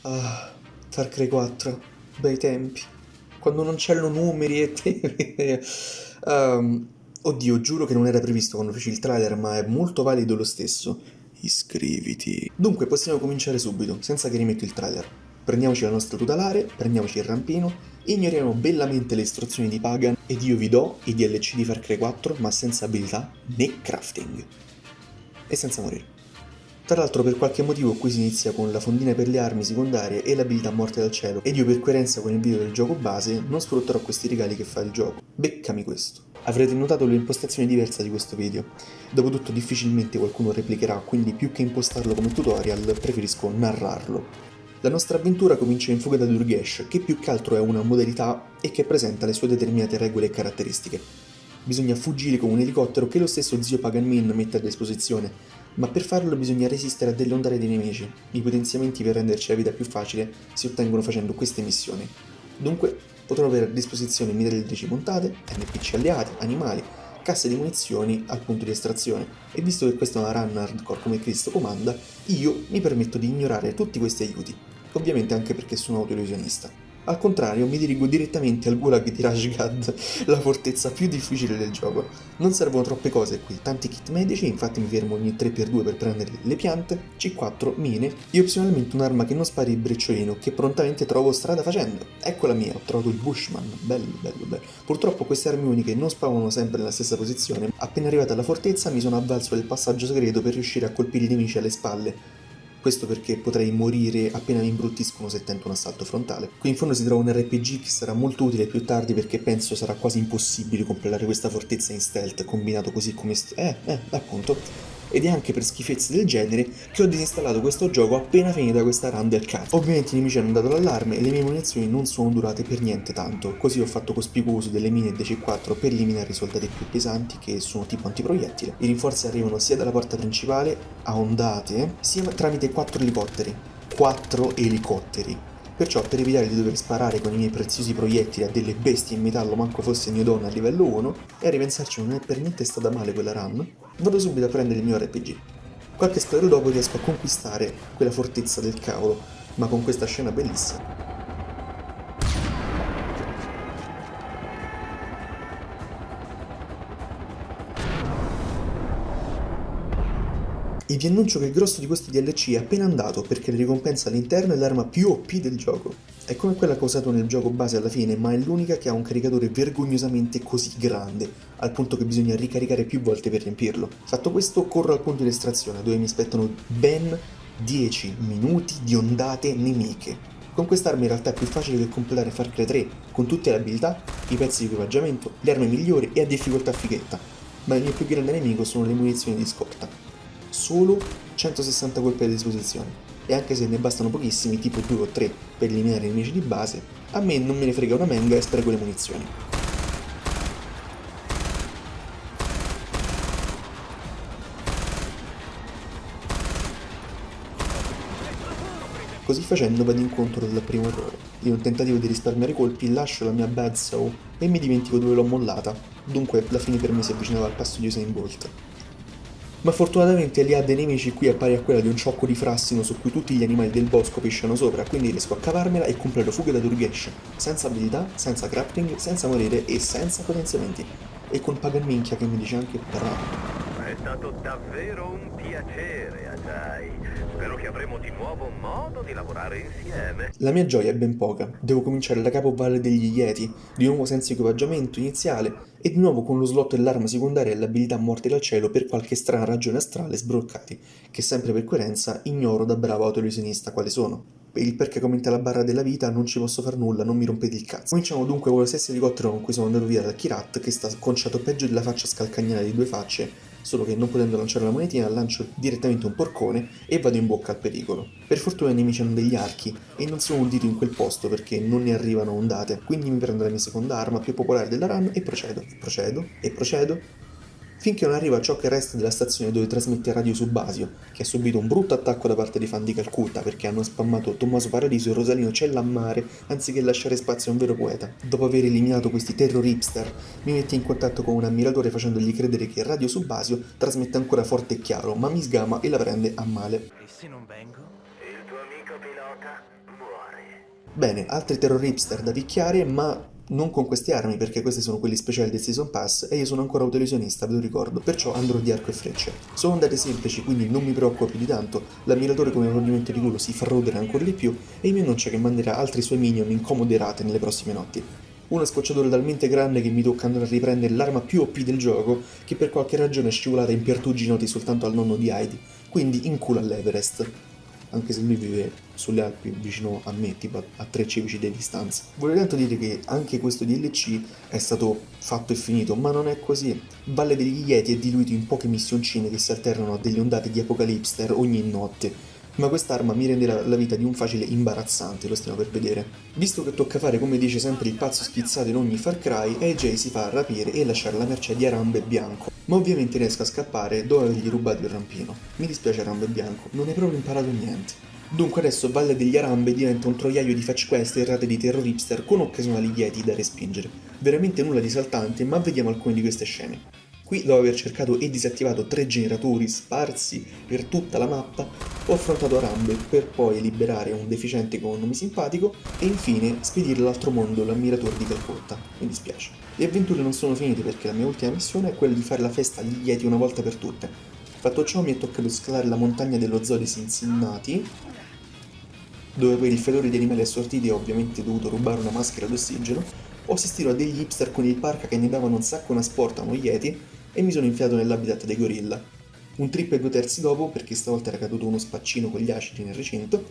Ah, Far Cry 4, bei tempi. Quando non c'erano numeri e te... oddio, giuro che non era previsto quando feci il trailer, ma è molto valido lo stesso. Iscriviti. Dunque, possiamo cominciare subito, senza che rimetto il trailer. Prendiamoci la nostra tutelare, prendiamoci il rampino, ignoriamo bellamente le istruzioni di Pagan ed io vi do i DLC di Far Cry 4, ma senza abilità né crafting. E senza morire. Tra l'altro per qualche motivo qui si inizia con la fondina per le armi secondarie e l'abilità morte dal cielo, ed io per coerenza con il video del gioco base non sfrutterò questi regali che fa il gioco. Beccami questo. Avrete notato l'impostazione diversa di questo video. Dopotutto difficilmente qualcuno replicherà, quindi più che impostarlo come tutorial preferisco narrarlo. La nostra avventura comincia in Fuga da Durgesh, che più che altro è una modalità e che presenta le sue determinate regole e caratteristiche. Bisogna fuggire con un elicottero che lo stesso zio Pagan Min mette a disposizione, ma per farlo bisogna resistere a delle ondate di nemici. I potenziamenti per renderci la vita più facile si ottengono facendo queste missioni. Dunque, potrò avere a disposizione mitragliatrici montate, NPC alleati, animali, casse di munizioni al punto di estrazione, e visto che questa è una run hardcore come Cristo comanda, io mi permetto di ignorare tutti questi aiuti, ovviamente anche perché sono autolesionista. Al contrario, mi dirigo direttamente al gulag di Rashgad, la fortezza più difficile del gioco. Non servono troppe cose qui, tanti kit medici, infatti mi fermo ogni 3x2 per prendere le piante, C4, mine e opzionalmente un'arma che non spari il brecciolino, che prontamente trovo strada facendo. Eccola mia, ho trovato il Bushman, bello, bello, bello. Purtroppo queste armi uniche non spawnano sempre nella stessa posizione. Appena arrivata alla fortezza mi sono avvalso del passaggio segreto per riuscire a colpire i nemici alle spalle. Questo perché potrei morire appena mi imbruttiscono se tento un assalto frontale. Qui in fondo si trova un RPG che sarà molto utile più tardi perché penso sarà quasi impossibile completare questa fortezza in stealth combinato così come appunto. Ed è anche per schifezze del genere che ho disinstallato questo gioco appena finita questa run del cazzo. Ovviamente i nemici hanno dato l'allarme e le mie munizioni non sono durate per niente tanto, così ho fatto cospicuo uso delle mine DC4 per eliminare i soldati più pesanti che sono tipo antiproiettile. I rinforzi arrivano sia dalla porta principale a ondate, sia tramite 4 elicotteri. 4 elicotteri. Perciò per evitare di dover sparare con i miei preziosi proiettili a delle bestie in metallo manco fosse mio donna a livello 1, e a ripensarci non è per niente stata male quella run, vado subito a prendere il mio RPG. Qualche scalero dopo riesco a conquistare quella fortezza del cavolo, ma con questa scena bellissima. E vi annuncio che il grosso di questo DLC è appena andato perché la ricompensa all'interno è l'arma più OP del gioco. È come quella che ho usato nel gioco base alla fine, ma è l'unica che ha un caricatore vergognosamente così grande, al punto che bisogna ricaricare più volte per riempirlo. Fatto questo, corro al punto di estrazione, dove mi aspettano ben 10 minuti di ondate nemiche. Con quest'arma in realtà è più facile che completare Far Cry 3, con tutte le abilità, i pezzi di equipaggiamento, le armi migliori e a difficoltà fighetta, ma il mio più grande nemico sono le munizioni di scorta. Solo 160 colpi a disposizione, e anche se ne bastano pochissimi, tipo 2 o 3 per eliminare i nemici di base, a me non me ne frega una menga e spreco le munizioni. Così facendo vado incontro al primo errore. In un tentativo di risparmiare colpi lascio la mia bad soul e mi dimentico dove l'ho mollata, dunque la fine per me si avvicinava al passo di Usain Bolt. Ma fortunatamente l'IA dei nemici qui è pari a quella di un ciocco di frassino su cui tutti gli animali del bosco pisciano sopra, quindi riesco a cavarmela e completo Fuga da Durgesh, senza abilità, senza crafting, senza morire e senza potenziamenti. E con Pagan Minchia che mi dice anche bravo. È stato davvero un piacere, Ajay. Spero che avremo di nuovo modo di lavorare insieme. La mia gioia è ben poca, devo cominciare da capo Valle degli Yeti, di nuovo senza equipaggiamento iniziale e di nuovo con lo slot dell'arma secondaria e l'abilità morte dal cielo per qualche strana ragione astrale sbloccati, che sempre per coerenza ignoro da bravo autolesionista quali sono. Per il perché commenta la barra della vita non ci posso far nulla, non mi rompete il cazzo. Cominciamo dunque con lo stesso elicottero con cui sono andato via dal Kirat, che sta conciato peggio della faccia scalcagnata di due facce, solo che non potendo lanciare la monetina lancio direttamente un porcone e vado in bocca al pericolo. Per fortuna i nemici hanno degli archi e non sono un dito in quel posto perché non ne arrivano ondate, quindi mi prendo la mia seconda arma più popolare della run e procedo, finché non arriva a ciò che resta della stazione dove trasmette Radio Subasio, che ha subito un brutto attacco da parte dei fan di Calcutta perché hanno spammato Tommaso Paradiso e Rosalino Cellammare anziché lasciare spazio a un vero poeta. Dopo aver eliminato questi terror hipster, mi mette in contatto con un ammiratore facendogli credere che Radio Subasio trasmette ancora forte e chiaro, ma mi sgama e la prende a male. E se non vengo? Il tuo amico pilota Bene, altri terror hipster da picchiare, ma non con queste armi, perché questi sono quelli speciali del Season Pass e io sono ancora autolesionista, ve lo ricordo, perciò andrò di arco e frecce. Sono ondate semplici, quindi non mi preoccupo più di tanto, l'ammiratore come movimento di culo si fa rodere ancora di più e il mio noccia che manderà altri suoi minion in comode rate nelle prossime notti. Una scocciatura talmente grande che mi tocca andare a riprendere l'arma più OP del gioco, che per qualche ragione è scivolata in pertugi noti soltanto al nonno di Heidi, quindi in culo all'Everest, anche se lui vive sulle Alpi vicino a me, tipo a 3 civici di distanza. Vorrei tanto dire che anche questo DLC è stato fatto e finito, ma non è così. Valle degli Yeti è diluito in poche missioncine che si alternano a delle ondate di apocalipster ogni notte. Ma quest'arma mi renderà la vita di un facile imbarazzante, lo stiamo per vedere. Visto che tocca fare come dice sempre il pazzo schizzato in ogni Far Cry, AJ si fa rapire e lasciare la merce di Arambe Bianco. Ma ovviamente riesco a scappare dopo avergli rubato il rampino. Mi dispiace Arambe Bianco, non hai proprio imparato niente. Dunque adesso Valle degli Arambe diventa un troiaio di fetch quest e rate di terror hipster con occasionali Yeti da respingere. Veramente nulla di saltante, ma vediamo alcune di queste scene. Qui, dopo aver cercato e disattivato 3 generatori sparsi per tutta la mappa, ho affrontato Arambe per poi liberare un deficiente con un nome simpatico e infine spedire all'altro mondo l'ammiratore di Calcutta. Mi dispiace. Le avventure non sono finite perché la mia ultima missione è quella di fare la festa agli Yeti una volta per tutte. Fatto ciò mi è toccato scalare la montagna dello zoo di Cincinnati, dove per il fedore di animali assortiti ho ovviamente dovuto rubare una maschera d'ossigeno, ho assistito a degli hipster con il parka che ne davano un sacco una sporta a uno Yeti e mi sono infilato nell'habitat dei gorilla. Un trip e 2 terzi dopo, perché stavolta era caduto uno spaccino con gli acidi nel recinto,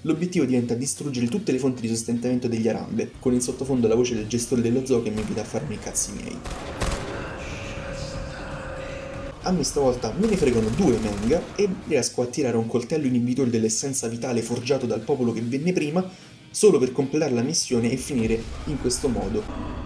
l'obiettivo diventa distruggere tutte le fonti di sostentamento degli Arambe, con in sottofondo la voce del gestore dello zoo che mi invita a farmi i cazzi miei. A me stavolta me ne fregano 2 manga e riesco a tirare un coltello inibitore dell'essenza vitale forgiato dal popolo che venne prima, solo per completare la missione e finire in questo modo.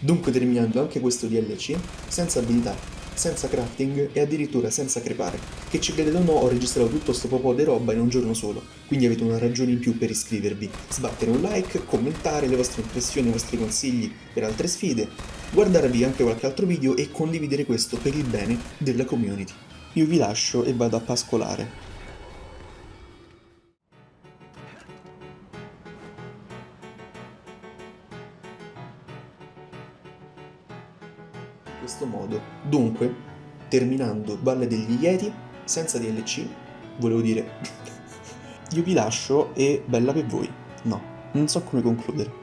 Dunque terminando anche questo DLC, senza abilità, senza crafting e addirittura senza crepare, che ci credete o no ho registrato tutto sto popò di roba in un giorno solo, quindi avete una ragione in più per iscrivervi, sbattere un like, commentare le vostre impressioni, i vostri consigli per altre sfide, guardarvi anche qualche altro video e condividere questo per il bene della community. Io vi lascio e vado a pascolare. In questo modo. Dunque, terminando Valle degli Yeti, senza DLC, volevo dire, io vi lascio e bella per voi. No, non so come concludere.